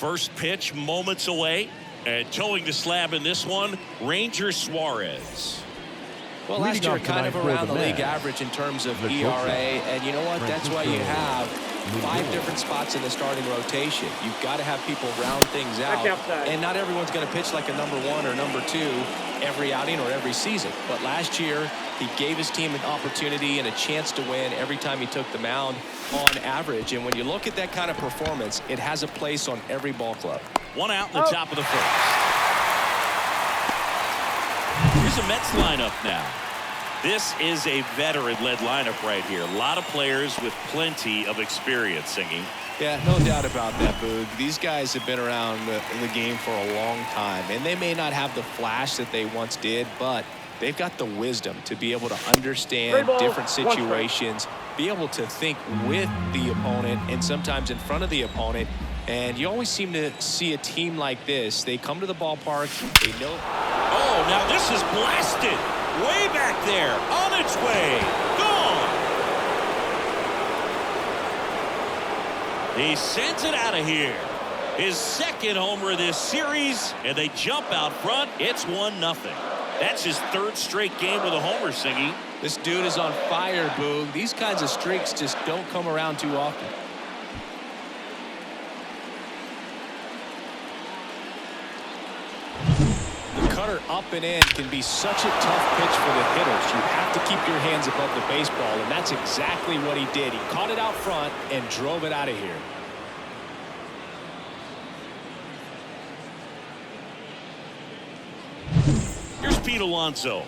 First pitch moments away, and towing the slab in this one, Ranger Suarez. Well, last year kind of around the league average in terms of ERA, and you know what? That's why you have 5 different spots in the starting rotation. You've got to have people round things out, and not everyone's going to pitch like a number 1 or number 2 every outing or every season. But last year, he gave his team an opportunity and a chance to win every time he took the mound on average. And when you look at that kind of performance, it has a place on every ball club. 1 out in the top of the first. Here's a Mets lineup now. This is a veteran-led lineup right here. A lot of players with plenty of experience singing. Yeah, no doubt about that, Boog. These guys have been around the game for a long time, and they may not have the flash that they once did, but they've got the wisdom to be able to understand different situations, be able to think with the opponent and sometimes in front of the opponent. And you always seem to see a team like this. They come to the ballpark, they know. Oh, now this is blasted. Way back there, on its way, gone. He sends it out of here. His second homer this series, and they jump out front. It's 1-0. That's his 3rd straight game with a homer, Singy. This dude is on fire, Boog. These kinds of streaks just don't come around too often. Cutter up and in can be such a tough pitch for the hitters. You have to keep your hands above the baseball, and that's exactly what he did. He caught it out front and drove it out of here. Here's Pete Alonso.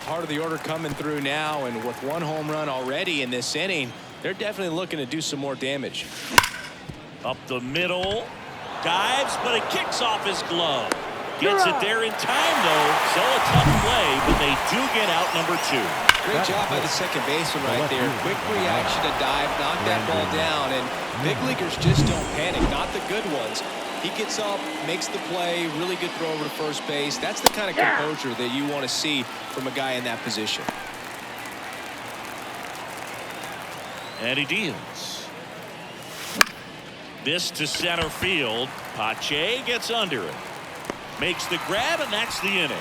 Part of the order coming through now, and with 1 home run already in this inning, they're definitely looking to do some more damage. Up the middle, dives, but it kicks off his glove. Gets it there in time, though. Still a tough play, but they do get out number 2. Great job by the second baseman right there. Quick reaction to dive, knock that ball down, and big leaguers just don't panic, not the good ones. He gets up, makes the play, really good throw over to first base. That's the kind of composure that you want to see from a guy in that position. And he deals. This to center field. Pache gets under it. Makes the grab, and that's the inning.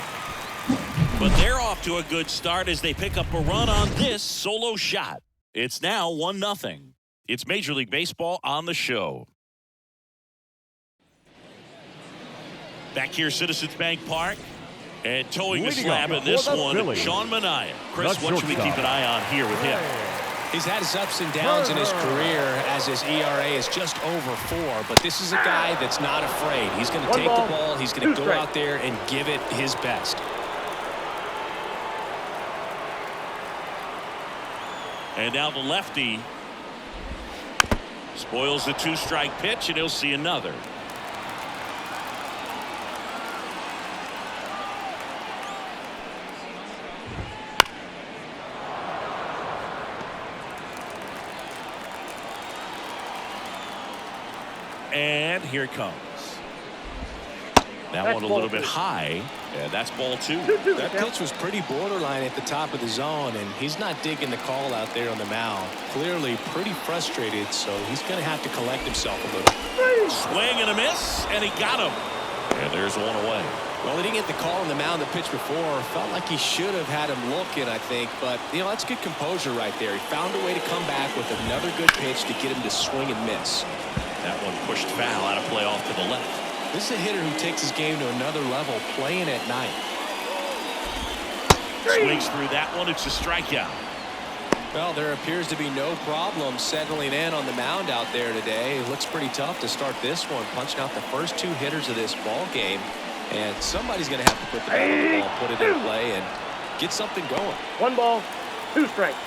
But they're off to a good start as they pick up a run on this solo shot. It's now 1-0. It's Major League Baseball on the show. Back here, Citizens Bank Park. And towing the slab in this one, Phillies, Sean Manaea. Chris, what should we keep an eye on here with him? He's had his ups and downs in his career as his ERA is just over 4, but this is a guy that's not afraid. He's going to take the ball, he's going to go out there and give it his best. And now the lefty spoils the 2-strike pitch, and he'll see another. And here it comes. That one a little bit high. And that's ball 2. That pitch was pretty borderline at the top of the zone, and he's not digging the call out there on the mound. Clearly pretty frustrated, so he's going to have to collect himself a little. Swing and a miss, and he got him. And there's 1 away. Well, he didn't get the call on the mound the pitch before. Felt like he should have had him looking, I think. But, you know, that's good composure right there. He found a way to come back with another good pitch to get him to swing and miss. That one pushed foul, out of play off to the left. This is a hitter who takes his game to another level, playing at night. Swings through that one. It's a strikeout. Well, there appears to be no problem settling in on the mound out there today. It looks pretty tough to start this one, punching out the first 2 hitters of this ball game. And somebody's going to have to put the bat on the ball, put it in play, and get something going. 1 ball, 2 strikes.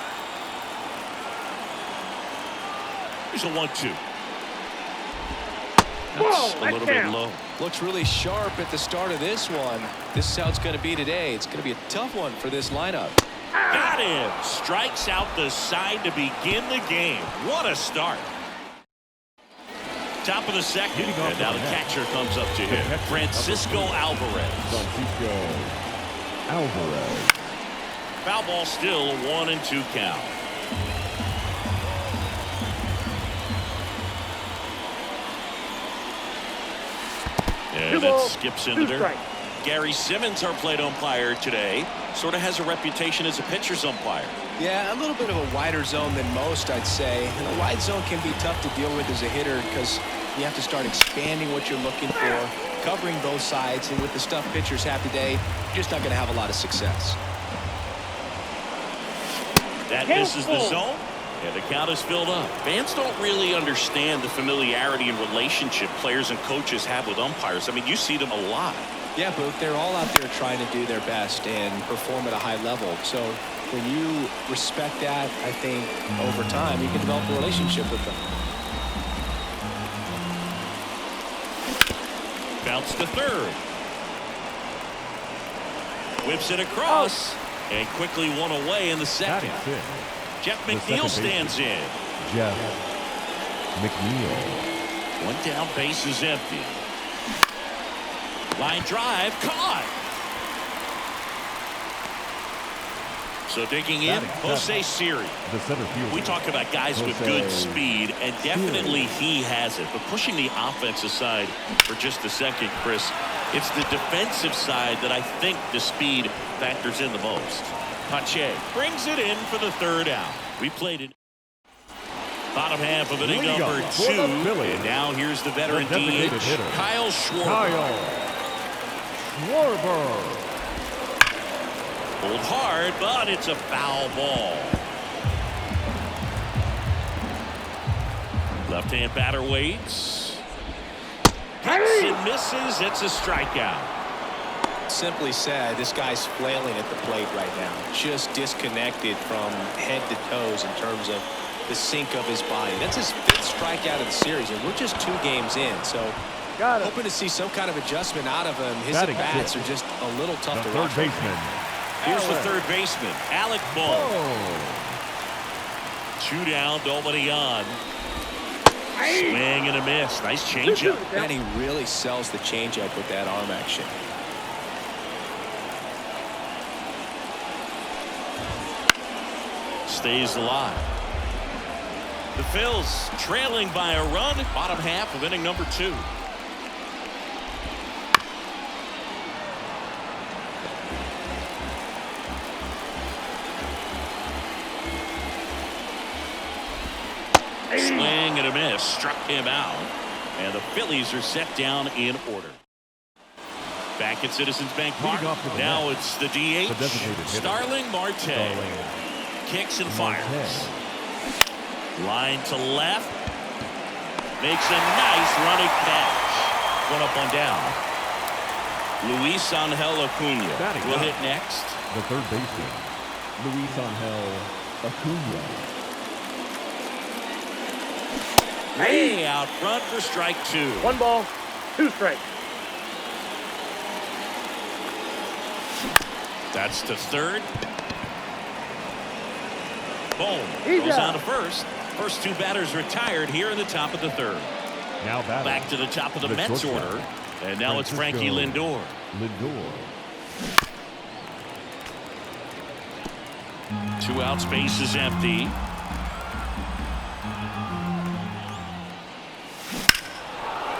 Here's a 1-2. That's a little bit low. Looks really sharp at the start of this one. This is how it's going to be today. It's going to be a tough one for this lineup. Got him. Strikes out the side to begin the game. What a start. Top of the second. And now the catcher comes up to him. Francisco Alvarez. Foul ball still, a 1-2 count. And it skips into there. Gary Simmons, our plate umpire today, sort of has a reputation as a pitcher's umpire. Yeah, a little bit of a wider zone than most, I'd say. And a wide zone can be tough to deal with as a hitter because you have to start expanding what you're looking for, covering both sides, and with the stuff pitchers have today, you're just not going to have a lot of success. That misses the zone, and the count is filled up. Fans don't really understand the familiarity and relationship players and coaches have with umpires. I mean, you see them a lot. Yeah, but they're all out there trying to do their best and perform at a high level. So when you respect that, I think over time you can develop a relationship with them. Bounce to third. Whips it across and quickly one away in the second. Jeff McNeil stands in. Jeff McNeil. One down, base is empty. Line drive, caught. So digging in, Jose Siri. We talk about guys with good speed, and definitely he has it. But pushing the offense aside for just a second, Chris, it's the defensive side that I think the speed factors in the most. Pache brings it in for the third out. We played it. Bottom half of inning number 2. And now here's the veteran DH, Kyle Schwarber. Pulled hard, but it's a foul ball. Left-hand batter waits. Hits and misses. It's a strikeout. Simply said, this guy's flailing at the plate right now. Just disconnected from head to toes in terms of the sink of his body. That's his 5th strikeout of the series, and we're just 2 games in. So hoping to see some kind of adjustment out of him. His at-bats are just a little tough to watch. Third baseman. Here's the third baseman, Alec Bohm. 2 down, nobody on. Swing and a miss. Nice changeup. And he really sells the changeup with that arm action. Stays alive. The Phillies trailing by a run, bottom half of inning number 2. Swing and a miss, struck him out, and the Phillies are set down in order. Back at Citizens Bank Park. Now it's the DH, Starling Marte. Kicks and fires. Line to left. Makes a nice running catch. One up, one down. Luis Angel Acuna will hit next. The third baseman, Luis Angel Acuna. Way out front for strike 2. 1 ball, 2 strikes. That's to third. Boom. Goes on to first. First 2 batters retired here in the top of the 3rd. Now back to the top of the Mets order. And now it's Frankie Lindor. 2 outs, base is empty.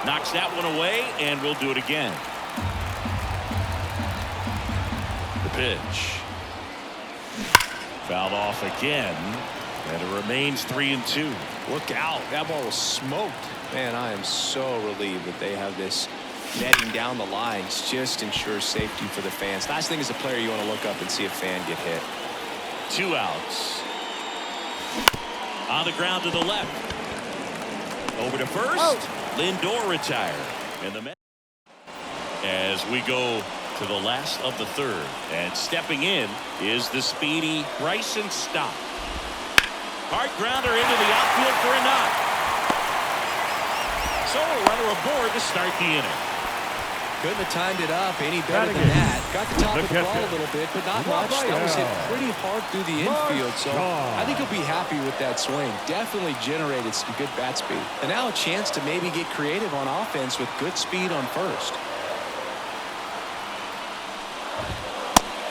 Knocks that one away, and we'll do it again. The pitch. Fouled off again, and it remains 3-2. Look out. That ball was smoked. Man, I am so relieved that they have this netting down the lines. Just ensures safety for the fans. Last thing as a player, you want to look up and see a fan get hit. 2 outs. On the ground to the left. Over to first. Lindor retired. And the Mets, as we go to the last of the 3rd, and stepping in is the speedy Bryson Stott. Hard grounder into the outfield for a knock. So a runner aboard to start the inning. Couldn't have timed it up any better than that. Got the top of the ball a little bit, but not much. That was hit pretty hard through the infield, so I think he'll be happy with that swing. Definitely generated some good bat speed. And now a chance to maybe get creative on offense with good speed on first.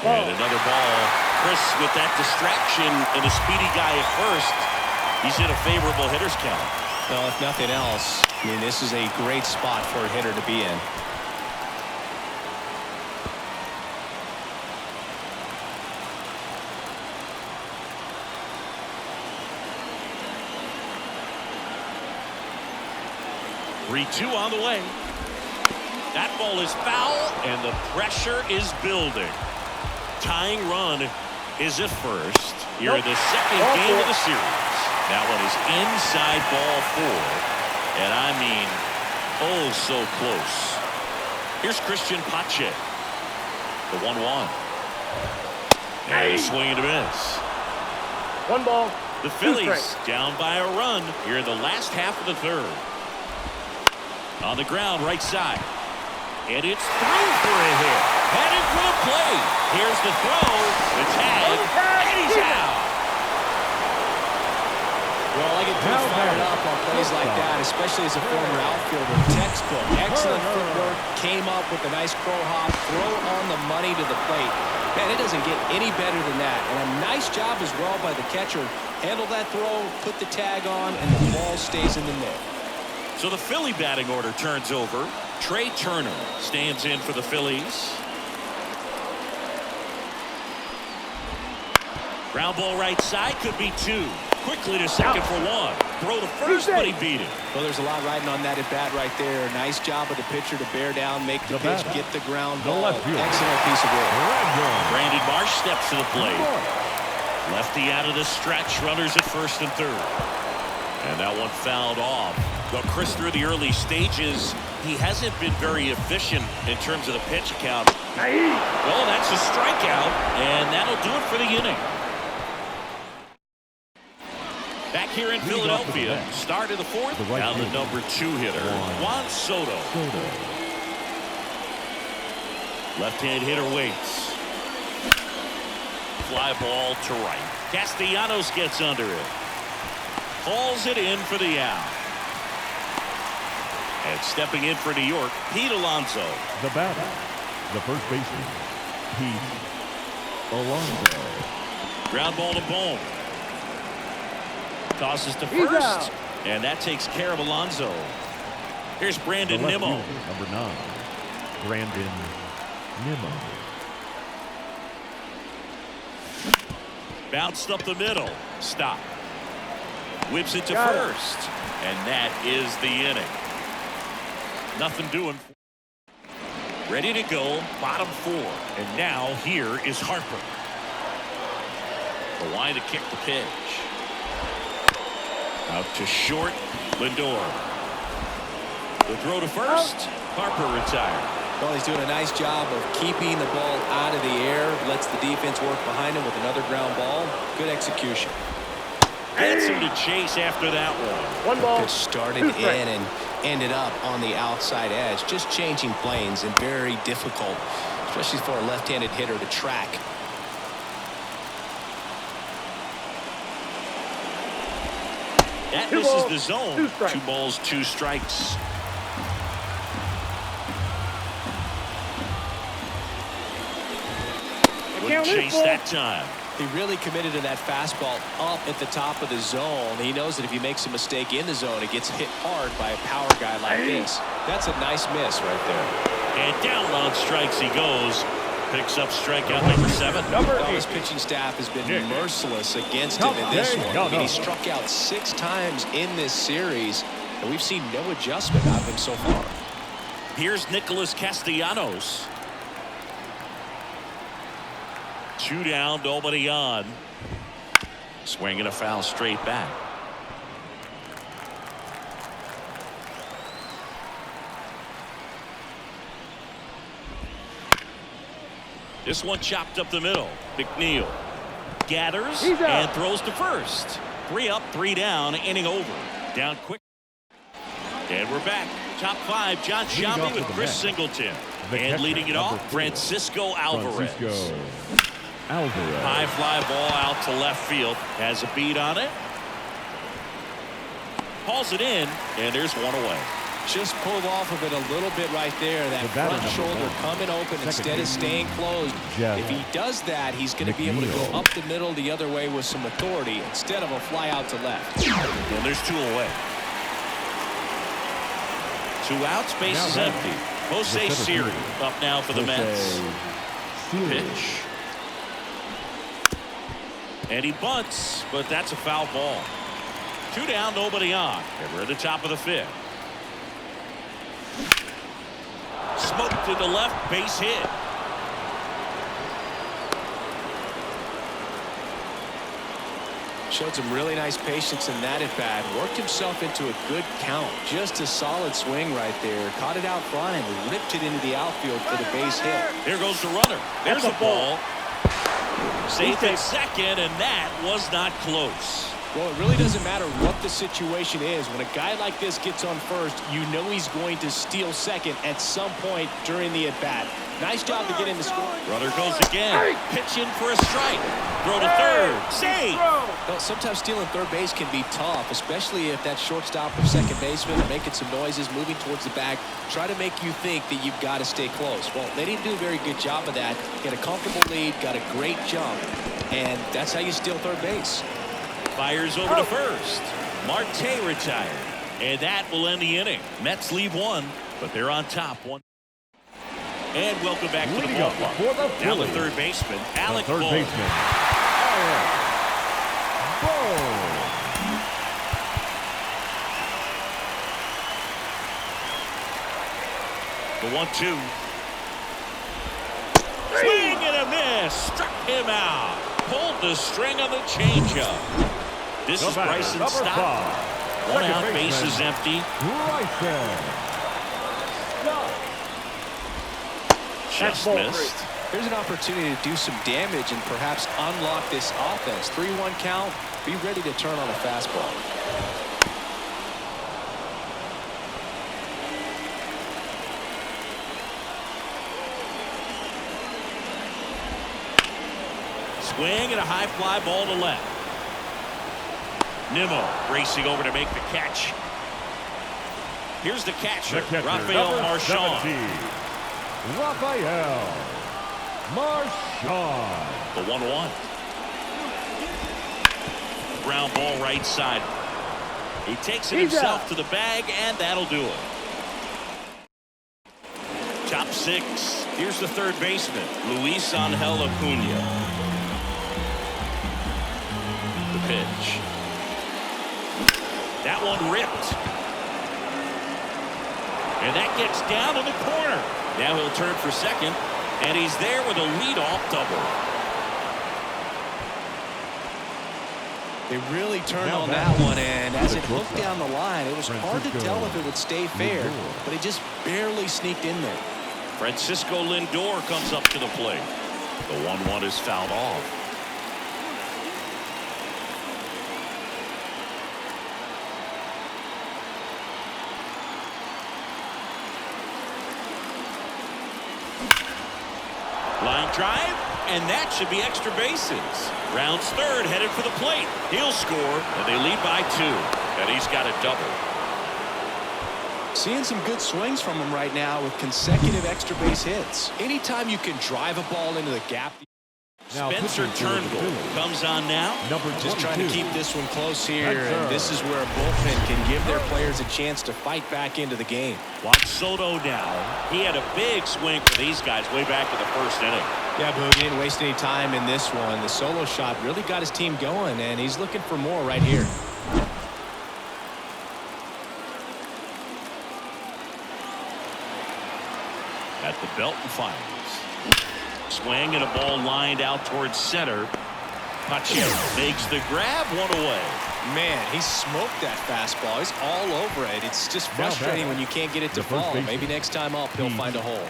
And another ball. Chris, with that distraction and a speedy guy at first, he's in a favorable hitter's count. Well, if nothing else, I mean, this is a great spot for a hitter to be in. 3-2 on the way. That ball is foul, and the pressure is building. Tying run is at first. Here in the second game of the series. That one is inside ball 4. And I mean, oh, so close. Here's Christian Pache. The 1-1. And a swing and a miss. 1 ball. The Phillies down by a run here in the last half of the third. On the ground, right side. And it's through for a hit. Headed for the plate. Here's the throw. The tag. And he's out. Well, I get pretty fired up on plays like that, especially as a former outfielder. Textbook. Excellent footwork. Came up with a nice crow hop. Throw on the money to the plate. Man, it doesn't get any better than that. And a nice job as well by the catcher. Handle that throw, put the tag on, and the ball stays in the net. So the Philly batting order turns over. Trey Turner stands in for the Phillies. Ground ball right side, could be 2. Quickly to second for 1. Throw to first, but he beat it. Well, there's a lot riding on that at bat right there. Nice job of the pitcher to bear down, make the pitch, get the ground ball. Excellent piece of work. Brandon Marsh steps to the plate. Lefty out of the stretch. Runners at first and third. And that one fouled off. But Chris, through the early stages, he hasn't been very efficient in terms of the pitch count. Well, that's a strikeout, and that'll do it for the inning. Back here in Philadelphia, start of the 4th, now the number 2 hitter, Juan Soto. Left-hand hitter waits. Fly ball to right. Castellanos gets under it. Hauls it in for the out. And stepping in for New York, Pete Alonso. The batter, the first baseman, Pete Alonso. Ground ball to Bohm. Tosses to first, and that takes care of Alonso. Here's Brandon Nimmo. Number 9, Brandon Nimmo. Bounced up the middle. Stop. Whips it to first, and that is the inning. Nothing doing. Ready to go, bottom 4, and now here is Harper. The line to kick the pitch. Out to short, Lindor. The throw to first, Harper retired. Well, he's doing a nice job of keeping the ball out of the air. Lets the defense work behind him with another ground ball. Good execution. Gets him to chase after that one. 1 ball. Pitch started in and ended up on the outside edge. Just changing planes and very difficult, especially for a left-handed hitter to track. That misses the zone. 2 balls, 2 strikes. Good chase that time. He really committed to that fastball up at the top of the zone. He knows that if he makes a mistake in the zone, it gets hit hard by a power guy like this. That's a nice miss right there. And down on strikes he goes. Picks up strikeout number 7. His pitching staff has been merciless against him in this one. I mean, he struck out 6 times in this series, and we've seen no adjustment out of him so far. Here's Nicholas Castellanos. 2 down, nobody on. Swinging a foul straight back. This one chopped up the middle. McNeil gathers and throws to first. 3 up, 3 down, inning over. Down quick. And we're back. Top 5, John Sciambi with Chris Singleton. And leading it off, Francisco Alvarez. High fly ball out to left field. Has a beat on it. Hauls it in, and there's one away. Just pulled off of it a little bit right there. That front shoulder coming open instead of staying closed. If he does that, he's going to be able to go up the middle the other way with some authority instead of a fly out to left. And there's 2 away. 2 outs, base is empty. Jose Siri up now for the Mets. Pitch. And he bunts, but that's a foul ball. 2 down, nobody on. And we're at the top of the 5th. smoked into left, base hit. Showed some really nice patience in that at bat. Worked himself into a good count. Just a solid swing right there. Caught it out front and ripped it into the outfield for the base hit. Here goes the runner. There's a ball. Safe at second, and that was not close. Well, it really doesn't matter what the situation is. When a guy like this gets on first, you know he's going to steal second at some point during the at-bat. Nice job to get in the score. Runner goes again. Pitching for a strike. Throw to third. Safe. Well, sometimes stealing third base can be tough, especially if that shortstop or second baseman are making some noises, moving towards the bag, try to make you think that you've got to stay close. Well, they didn't do a very good job of that. Get a comfortable lead, got a great jump, and that's how you steal third base. Fires over to first. Marte retired. And that will end the inning. Mets leave one, but they're on top. One. And welcome back to the ballpark. Now the third baseman, Alec Bohm. The 1-2. Swing and a miss. Struck him out. Pulled the string on the changeup. This is Bryson Stott. One out, base is empty. Just missed. Here's an opportunity to do some damage and perhaps unlock this offense. 3-1 count. Be ready to turn on a fastball. Swing and a high fly ball to left. Nimmo racing over to make the catch. Here's the catcher, Rafael Marchand. Rafael Marchand. The 1-1. Ground ball right side. He takes it himself to the bag, and that'll do it. Top 6. Here's the third baseman, Luis Angel Acuna. The pitch. That one ripped. And that gets down in the corner. Now he'll turn for second, and he's there with a leadoff double. They really turned on that one, and as it hooked down the line, it was hard to tell if it would stay fair, but it just barely sneaked in there. Francisco Lindor comes up to the plate. The 1-1 is fouled off. Line drive, and that should be extra bases. Rounds third, headed for the plate. He'll score, and they lead by 2. And he's got a double. Seeing some good swings from him right now with consecutive extra base hits. Anytime you can drive a ball into the gap. Spencer Turnbull comes on now. Just trying to keep this one close here, and this is where a bullpen can give their players a chance to fight back into the game. Juan Soto now. He had a big swing for these guys way back in the first inning. Yeah, but he didn't waste any time in this one. The solo shot really got his team going, and he's looking for more right here. At the belt and fires. Swing and a ball lined out towards center. Pacheco makes the grab, one away. Man, he smoked that fastball. He's all over it. It's just frustrating when you can't get it to fall. Maybe next time up he'll find a hole.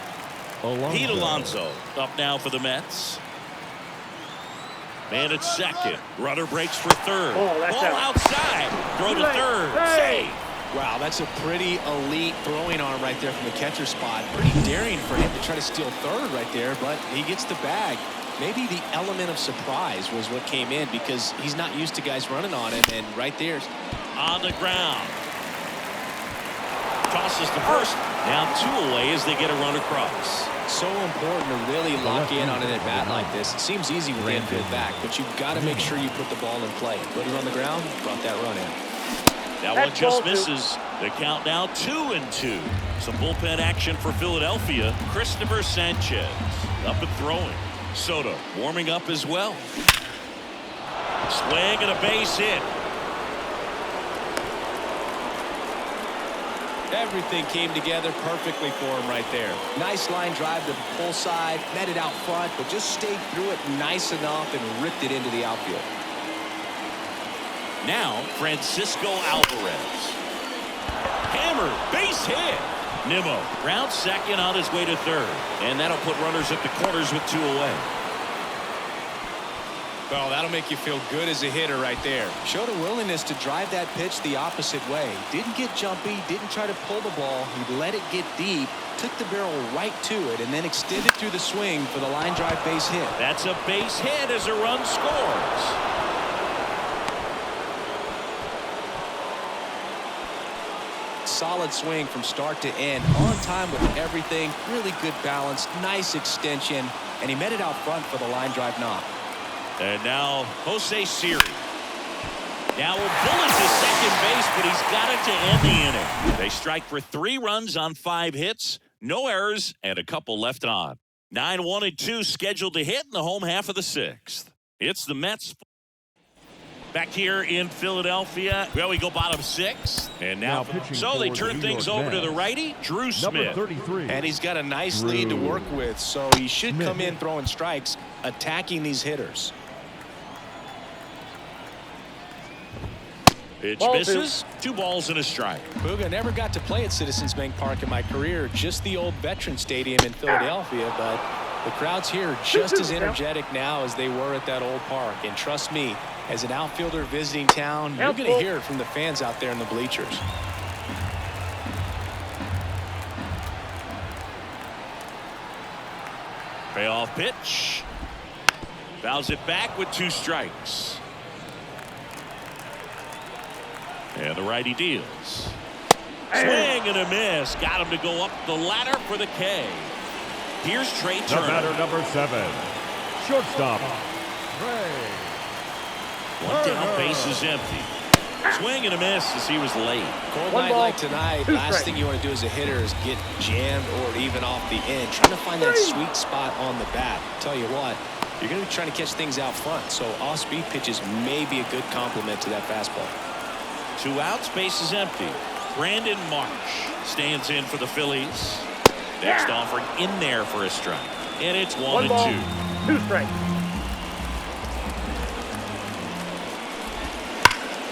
Pete Alonso up now for the Mets. Man at second. Runner breaks for third. Ball outside. Throw to third. Save. Wow, that's a pretty elite throwing arm right there from the catcher spot. Pretty daring for him to try to steal third right there, but he gets the bag. Maybe the element of surprise was what came in because he's not used to guys running on him, and right there. On the ground. Tosses the first. Now 2 away as they get a run across. So important to really lock in on an at-bat like this. It seems easy with the infield back, but you've got to make sure you put the ball in play. Put it on the ground, brought that run in. That one just misses. The count now 2-2. Some bullpen action for Philadelphia. Christopher Sanchez up and throwing. Soto warming up as well. Swing and a base hit. Everything came together perfectly for him right there. Nice line drive to the pull side, met it out front, but just stayed through it nice enough and ripped it into the outfield. Now, Francisco Alvarez. Hammer, base hit. Nimmo rounds second on his way to third. And that'll put runners at the corners with 2 away. Well, that'll make you feel good as a hitter right there. Showed a willingness to drive that pitch the opposite way. Didn't get jumpy, didn't try to pull the ball. He let it get deep, took the barrel right to it, and then extended through the swing for the line drive base hit. That's a base hit as a run scores. Solid swing from start to end, on time with everything, really good balance, nice extension, and he met it out front for the line drive knock. And now Jose Siri. Now a bullet to second base, but he's got it to end the inning. They strike for 3 runs on 5 hits, no errors, and a couple left on. 9-1-2 scheduled to hit in the home half of the 6th. It's the Mets. Back here in Philadelphia, well, we go bottom 6, and now so they turn things over to the righty, Drew Smith. 33. And he's got a nice lead to work with, so he should come in throwing strikes, attacking these hitters. Pitch misses. 2 balls and a strike. Booga, never got to play at Citizens Bank Park in my career, just the old Veteran Stadium in Philadelphia, but the crowds here are just as energetic now as they were at that old park. And trust me, as an outfielder visiting town, you're going to hear it from the fans out there in the bleachers. Payoff pitch. Fouls it back with 2 strikes. And the righty deals. Swing and a miss. Got him to go up the ladder for the K. Here's Trey Turner. The batter, number 7. Shortstop. Trey. 1 down, base is empty. Swing and a miss as he was late. Cold night like tonight, last thing you want to do as a hitter is get jammed or even off the end. Trying to find that sweet spot on the bat. Tell you what, you're going to be trying to catch things out front, so off-speed pitches may be a good complement to that fastball. 2 outs, base is empty. Brandon Marsh stands in for the Phillies. Next offering in there for a strike. And it's 1 and 2 strikes.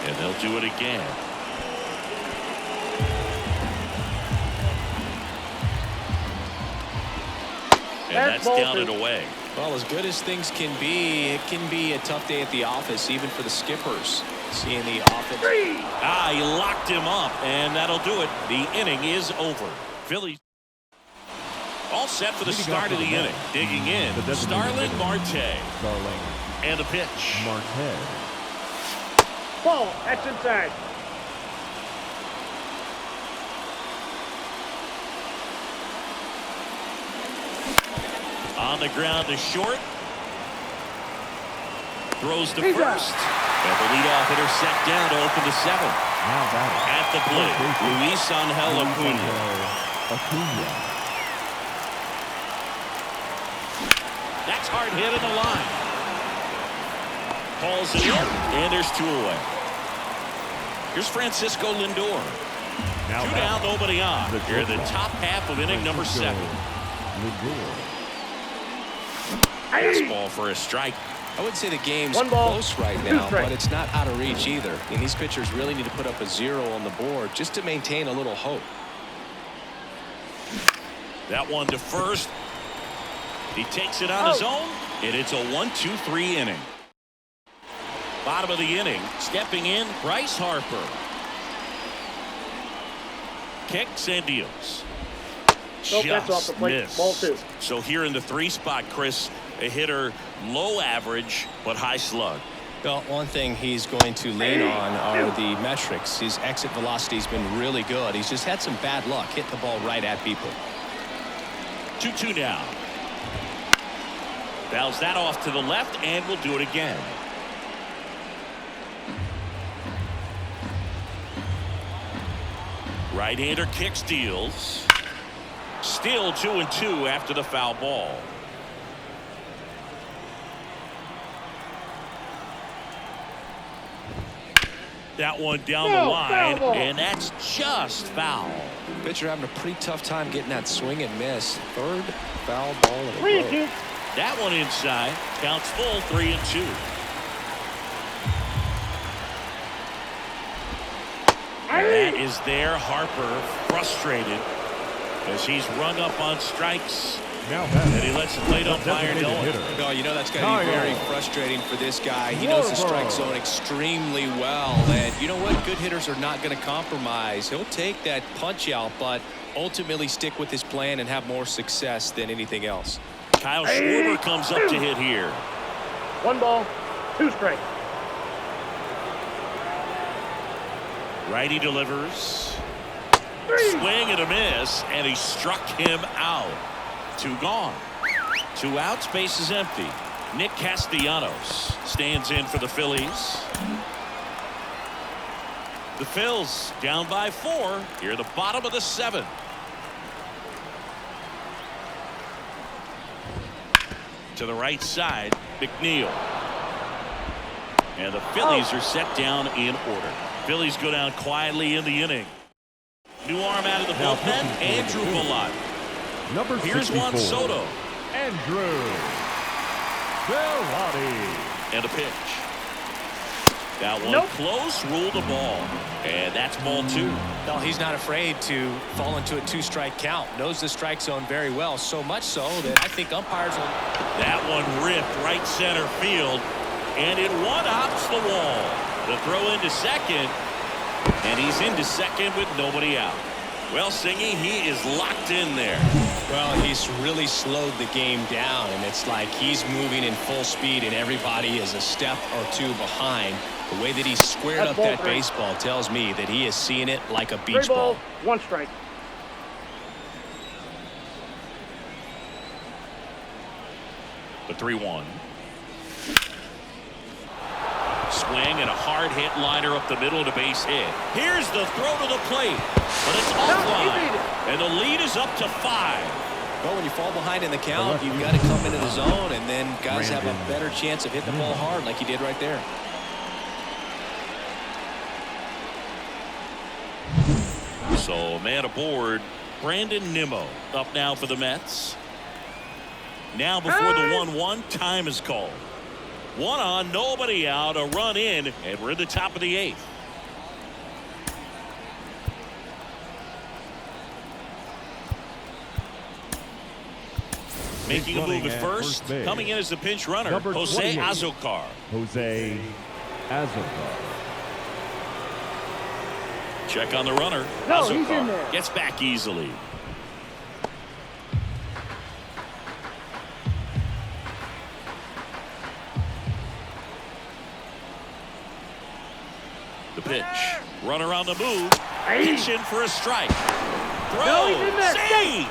And they'll do it again. And that's down and away. Well, as good as things can be, it can be a tough day at the office, even for the skippers. Seeing the offense. He locked him up, and that'll do it. The inning is over. Phillies all set for the start of the inning. Digging in, Starling Marte. And the pitch. Marte. Ball, that's inside. On the ground to short. Throws to first. And the leadoff hitter set down to open the 7th. At the plate, Luis Angel Acuna. That's hard hit in the line. Calls it in, and there's 2 away. Here's Francisco Lindor. 2 down, nobody on. Here in the top half of inning number 7. Fastball for a strike. I would say the game's close right now, but it's not out of reach either. And these pitchers really need to put up a 0 on the board just to maintain a little hope. That one to first. He takes it on his own, and it's a 1-2-3 inning. Bottom of the inning, stepping in, Bryce Harper. Kicks and deals. That's off the plate. Ball 2. So here in the 3 spot, Chris, a hitter low average but high slug. Well, one thing he's going to lean on are the metrics. His exit velocity has been really good. He's just had some bad luck hitting the ball right at people. 2-2 now. Fouls that off to the left, and we'll do it again. Right-hander kicks, deals. Still 2-2 after the foul ball. That one down the line, and that's just foul. Pitcher having a pretty tough time getting that swing and miss. Third foul ball in a row. That one inside. Counts full, 3-2. And that is there. Harper frustrated as he's rung up on strikes. And he lets the plate umpire know it. No, you know that's got to be very frustrating for this guy. He knows the strike zone extremely well. And you know what? Good hitters are not going to compromise. He'll take that punch out, but ultimately stick with his plan and have more success than anything else. Kyle Schwarber comes up to hit here. 1 ball, 2 strikes. Righty delivers. Swing and a miss, and he struck him out. 2 gone. 2 outs, base is empty. Nick Castellanos stands in for the Phillies. The Phils down by 4 here at the bottom of the 7th. To the right side, McNeil. And the Phillies are set down in order. Phillies go down quietly in the inning. New arm out of the bullpen, Andrew Bellotti. Number 64. Here's Juan Soto. Andrew Bellotti. And a pitch. That one close, ruled the ball. And that's ball 2. No, he's not afraid to fall into a 2-strike count. Knows the strike zone very well, so much so that I think umpires will. That one ripped right center field, and it one-hops the wall. The throw into second, and he's into second with nobody out. Well, Singy, he is locked in there. Well, he's really slowed the game down, and it's like he's moving in full speed, and everybody is a step or 2 behind. The way that he squared up that baseball tells me that he is seeing it like a beach ball. 1 strike. The 3-1. Swing and a hard hit liner up the middle to base hit. Here's the throw to the plate, but it's offline, and the lead is up to 5. Well, when you fall behind in the count, you've got to come into the zone, and then guys have a better chance of hitting the ball hard like he did right there. So, man aboard, Brandon Nimmo up now for the Mets. Now before the 1-1, time is called. 1 on, nobody out, a run in, and we're at the top of the 8th. Making a move at first, coming in as the pinch runner, Jose Azocar. Jose Azocar. Check on the runner. No, he's in there. Gets back easily. The pitch. Runner on the move. Pitch in for a strike. Throw. Save.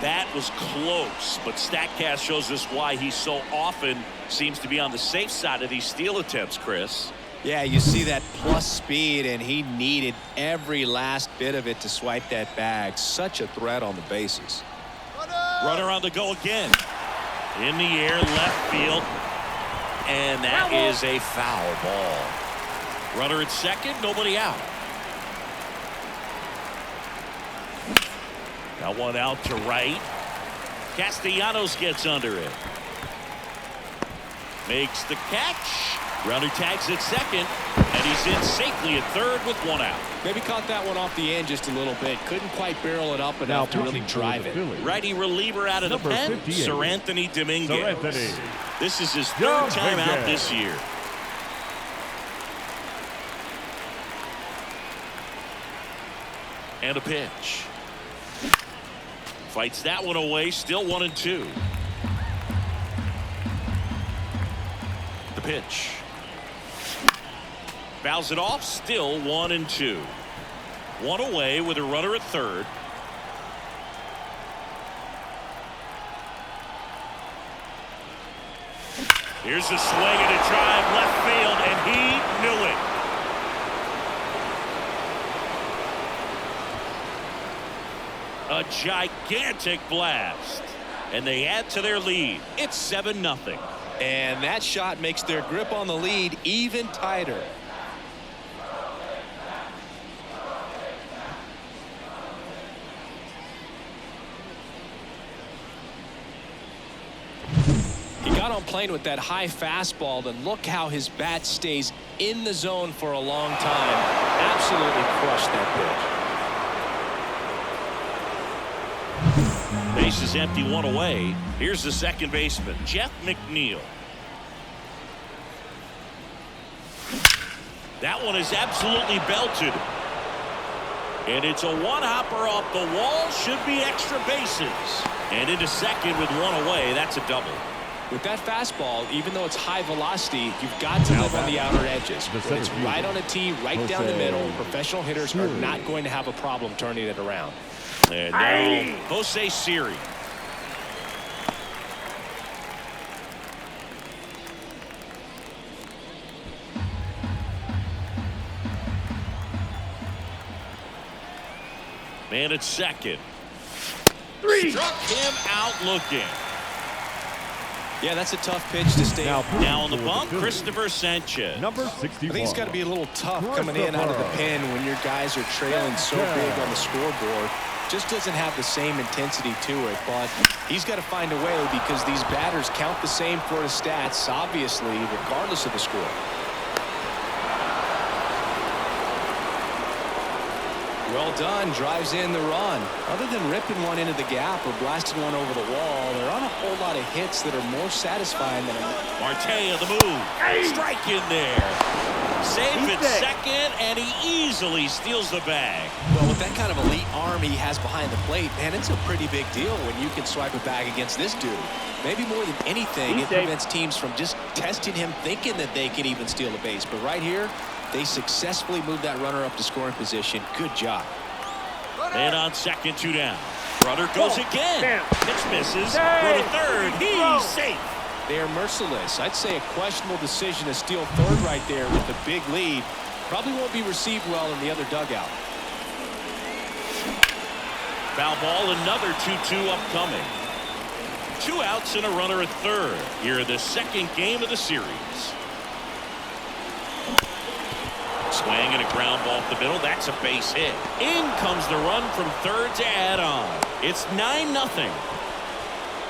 That was close, but StatCast shows us why he so often seems to be on the safe side of these steal attempts, Chris. Yeah, you see that plus speed, and he needed every last bit of it to swipe that bag. Such a threat on the bases. Runner on the go again. In the air, left field. And that is a foul ball. Runner at second, nobody out. Got one out to right. Castellanos gets under it. Makes the catch. Runner tags at second, and he's in safely at third with 1 out. Maybe caught that one off the end just a little bit. Couldn't quite barrel it up enough to really drive it. Righty reliever out of the pen, Sir Anthony Dominguez. This is his 3rd time out this year. And a pitch. Fights that one away, still 1-2. The pitch. Fouls it off, still 1-2. 1 away with a runner at third. Here's a swing and a drive left field, and he knew it. A gigantic blast, and they add to their lead. It's 7-0. And that shot makes their grip on the lead even tighter. He got on plane with that high fastball, and look how his bat stays in the zone for a long time. Absolutely crushed that pitch. Base is empty, one away. Here's the second baseman, Jeff McNeil. That one is absolutely belted. And it's a one-hopper off the wall. Should be extra bases. And into second with one away. That's a double. With that fastball, even though it's high velocity, you've got to live on the outer edges. When it's right on a tee, right down the middle, professional hitters are not going to have a problem turning it around. And now, Jose Siri. Man at second. Struck him out looking. Yeah, that's a tough pitch to stay. Now on the bump, Christopher Sanchez. Number 61. I think it's got to be a little tough coming in out of the pen when your guys are trailing so big on the scoreboard. Just doesn't have the same intensity to it, but he's got to find a way because these batters count the same for his stats, obviously, regardless of the score. Well done, drives in the run. Other than ripping one into the gap or blasting one over the wall, there aren't a whole lot of hits that are more satisfying than Marte of the move. Strike in there. Save at second, and he easily steals the bag. Well, with that kind of elite arm he has behind the plate, man, it's a pretty big deal when you can swipe a bag against this dude. Maybe more than anything, it prevents teams from just testing him thinking that they can even steal a base. But right here, they successfully moved that runner up to scoring position. Good job. Man on second, 2 down. Runner goes again. Pitch misses. For the third. He's safe. They are merciless. I'd say a questionable decision to steal third right there with the big lead. Probably won't be received well in the other dugout. Foul ball, another 2-2 upcoming. 2 outs and a runner at third. Here in the second game of the series. Swing and a ground ball up the middle. That's a base hit. In comes the run from third to add on. It's 9-0.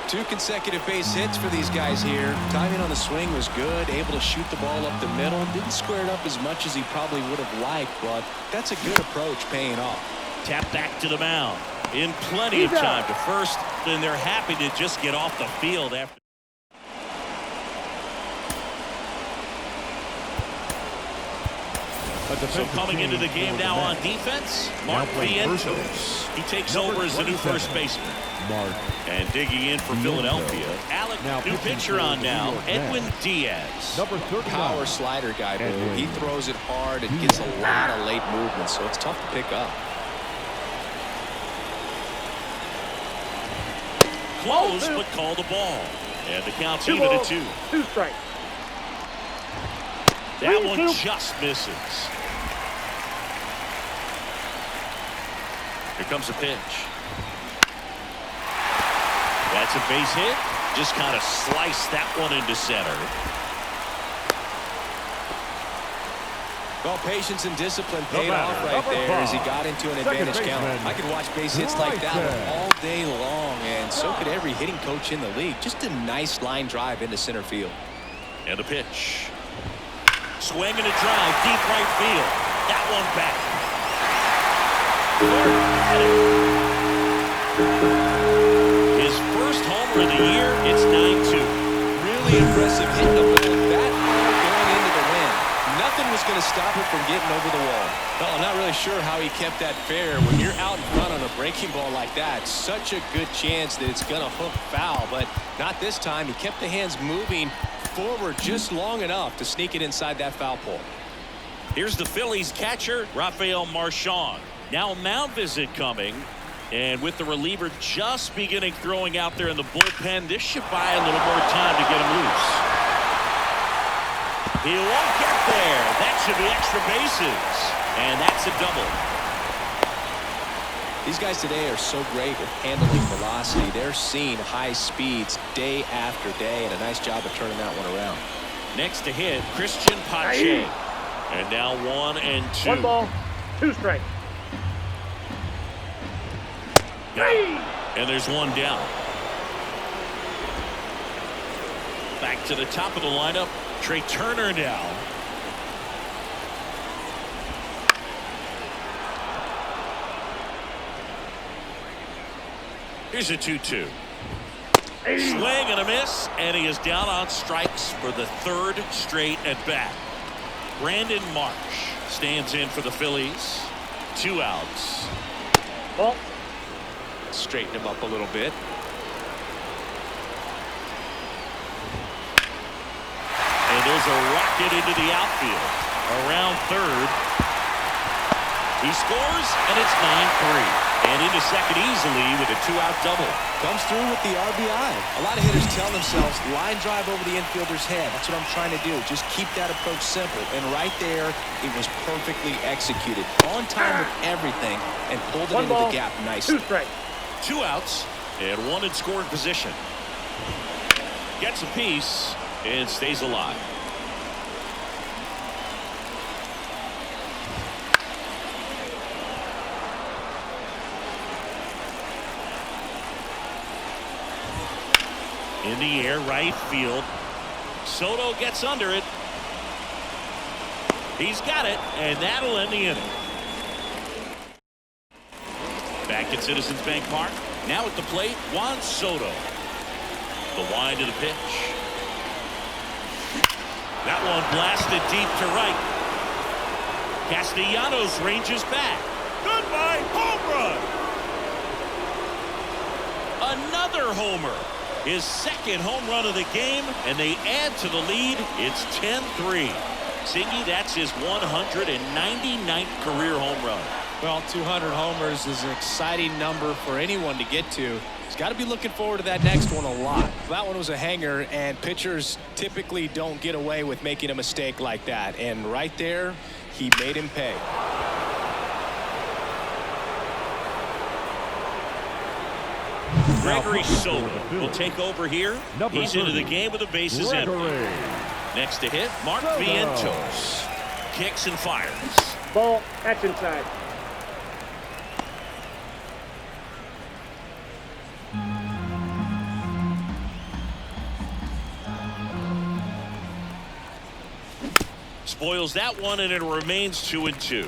2 consecutive base hits for these guys here. Timing on the swing was good. Able to shoot the ball up the middle. Didn't square it up as much as he probably would have liked, but that's a good approach paying off. Tap back to the mound. In plenty of time to first, and they're happy to just get off the field after. So coming into the game now on defense, Mark Vientos. He takes over as the new first baseman. And digging in for Philadelphia, Alec, new pitcher on now, Edwin Diaz. Number 39. Power slider guy, he throws it hard and gets a lot of late movement, so it's tough to pick up. Close, but call the ball. And the count's even at 2. 2 strikes. That one just misses. Here comes the pitch. That's a base hit. Just kind of sliced that one into center. Well, patience and discipline paid off right there as he got into an advantage count. I could watch base hits like that one all day long, and so could every hitting coach in the league. Just a nice line drive into center field. And a pitch. Swing and a drive, deep right field. That one back. His first homer of the year, it's 9-2. Really impressive hitting the ball that far going into the wind. Nothing was going to stop it from getting over the wall. Well, I'm not really sure how he kept that fair. When you're out in front on a breaking ball like that, such a good chance that it's going to hook foul, but not this time. He kept the hands moving forward just long enough to sneak it inside that foul pole. Here's the Phillies catcher, Rafael Marchand. Now a mound visit coming, and with the reliever just beginning throwing out there in the bullpen, this should buy a little more time to get him loose. He won't get there. That should be extra bases, and that's a double. These guys today are so great with handling velocity. They're seeing high speeds day after day, and a nice job of turning that one around. Next to hit, Christian Pache. And now 1-2. 1 ball, 2 strikes. And there's 1 down. Back to the top of the lineup, Trey Turner now. Here's a 2-2. Swing and a miss, and he is down on strikes for the 3rd straight at bat. Brandon Marsh stands in for the Phillies. 2 outs. Ball. Straighten him up a little bit. And there's a rocket into the outfield. Around 3rd. He scores, and it's 9-3. And into second easily with a 2-out double. Comes through with the RBI. A lot of hitters tell themselves, line drive over the infielder's head. That's what I'm trying to do. Just keep that approach simple. And right there, it was perfectly executed. On time with everything, and pulled it 1 into ball, the gap nicely. 2 strikes. 2 outs and 1 in scoring position. Gets a piece and stays alive. In the air, right field. Soto gets under it. He's got it, and that'll end the inning. Back at Citizens Bank Park. Now at the plate, Juan Soto. The wind of the pitch. That one blasted deep to right. Castellanos ranges back. Goodbye, home run. Another homer. His 2nd home run of the game, and they add to the lead. It's 10-3. Singy, that's his 199th career home run. Well, 200 homers is an exciting number for anyone to get to. He's got to be looking forward to that next one a lot. That one was a hanger, and pitchers typically don't get away with making a mistake like that. And right there, he made him pay. Gregory Soto will take over here. He's into the game with the bases empty. Next to hit, Mark Vientos. Kicks and fires. Ball, that's inside. Spoils that one, and it remains 2-2.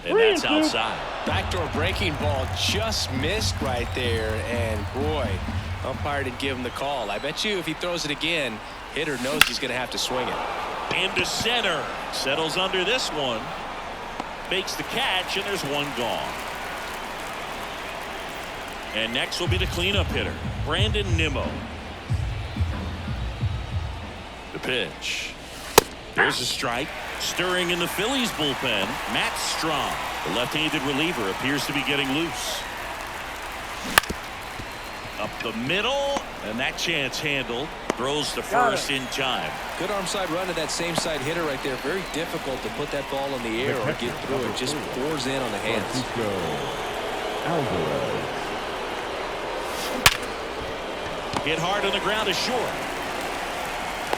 And that's outside. Backdoor breaking ball just missed right there, and boy, umpire didn't give him the call. I bet you if he throws it again, hitter knows he's going to have to swing it. Into center. Settles under this one. Makes the catch, and there's 1 gone. And next will be the cleanup hitter, Brandon Nimmo. The pitch. There's a strike. Stirring in the Phillies bullpen, Matt Strong. The left-handed reliever appears to be getting loose. Up the middle, and that chance handled. Throws to first in time. Good arm side run to that same side hitter right there. Very difficult to put that ball in the air or get through it. Just pours in on the hands. Hit hard on the ground is short.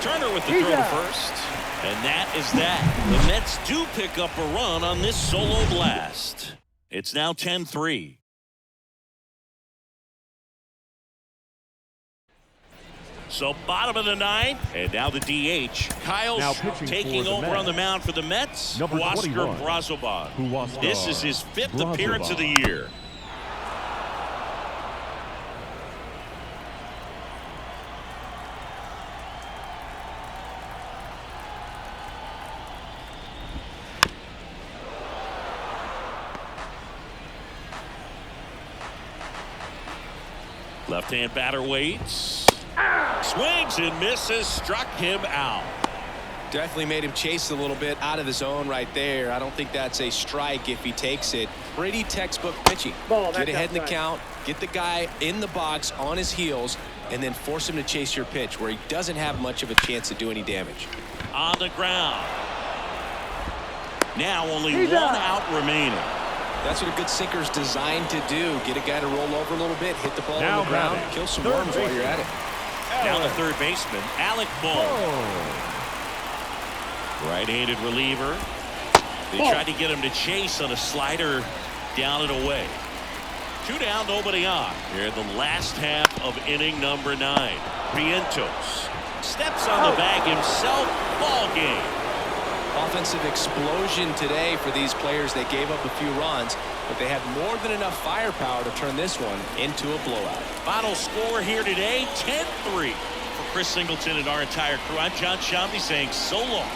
Turner with the throw to first. And that is that. The Mets do pick up a run on this solo blast. It's now 10-3. So bottom of the 9th, and now the DH. Kyle taking over on the mound for the Mets. Oscar Brazoban. This is his 5th appearance of the year. Left-hand batter waits. Swings and misses. Struck him out. Definitely made him chase a little bit out of the zone right there. I don't think that's a strike if he takes it. Pretty textbook pitching. Ball, get ahead in the count. Get the guy in the box on his heels and then force him to chase your pitch where he doesn't have much of a chance to do any damage. On the ground. Now only one out remaining. That's what a good sinker is designed to do. Get a guy to roll over a little bit, hit the ball on the ground, kill some worms while you're at it. Down the third baseman, Alec Bohm. Right-handed reliever. They tried to get him to chase on a slider down and away. 2 down, nobody on. Here in the last half of inning number 9. Vientos steps on the bag himself. Ball game. Offensive explosion today for these players. They gave up a few runs, but they had more than enough firepower to turn this one into a blowout. Final score here today, 10-3. For Chris Singleton and our entire crew, I'm John Shambi saying so long.